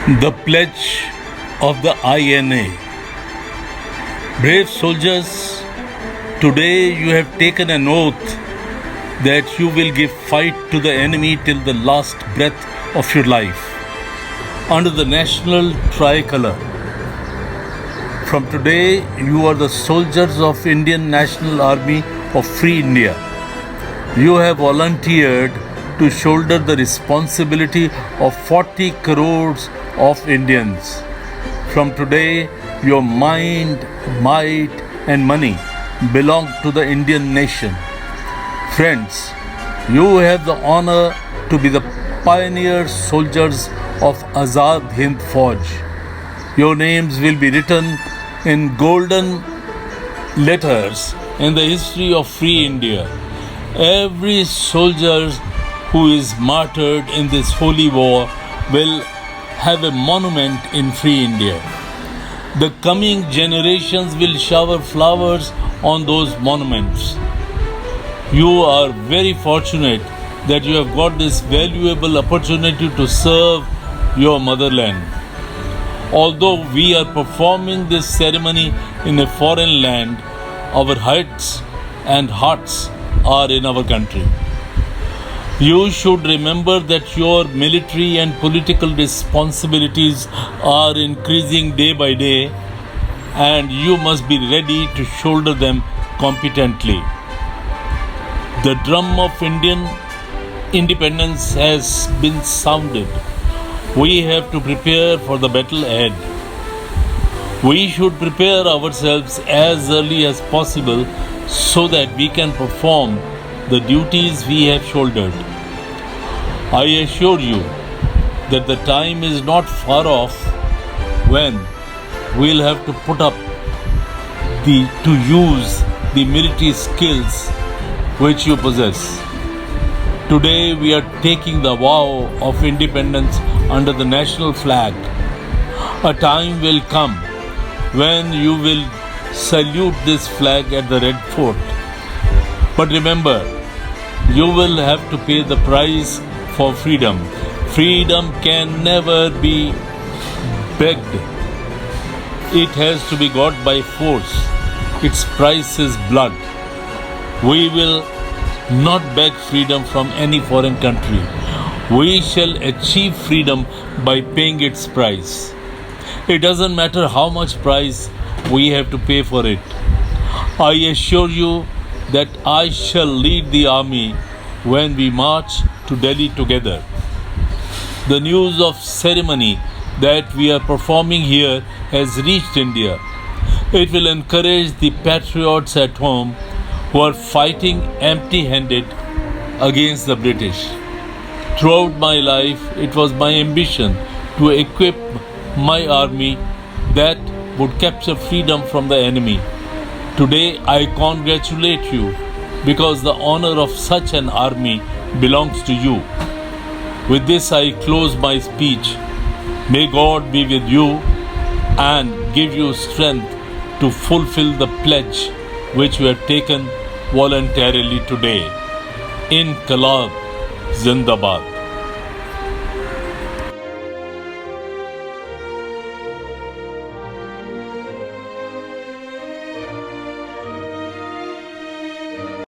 The pledge of the INA. Brave soldiers, today you have taken an oath that you will give fight to the enemy till the last breath of your life under the national tricolor. From today, you are the soldiers of Indian National Army of Free India. You have volunteered to shoulder the responsibility of 40 crores of Indians. From today, your mind, might, and money belong to the Indian nation. Friends, you have the honor to be the pioneer soldiers of Azad Hind Fauj. Your names will be written in golden letters in the history of free India. Every soldier who is martyred in this holy war will have a monument in free India. The coming generations will shower flowers on those monuments. You are very fortunate that you have got this valuable opportunity to serve your motherland. Although we are performing this ceremony in a foreign land, our heads and hearts are in our country. You should remember that your military and political responsibilities are increasing day by day, and you must be ready to shoulder them competently. The drum of Indian independence has been sounded. We have to prepare for the battle ahead. We should prepare ourselves as early as possible so that we can perform the duties we have shouldered. I assure you that the time is not far off when we'll have to use the military skills which you possess. Today we are taking the vow of independence under the national flag. A time will come when you will salute this flag at the Red Fort. But remember, you will have to pay the price for freedom. Freedom can never be begged. It has to be got by force. Its price is blood. We will not beg freedom from any foreign country. We shall achieve freedom by paying its price. It doesn't matter how much price we have to pay for it. I assure you that I shall lead the army when we march to Delhi together. The news of ceremony that we are performing here has reached India. It will encourage the patriots at home who are fighting empty-handed against the British. Throughout my life, it was my ambition to equip my army that would capture freedom from the enemy. Today, I congratulate you because the honor of such an army belongs to you. With this, I close my speech. May God be with you and give you strength to fulfill the pledge which you have taken voluntarily today. Inqilab Zindabad.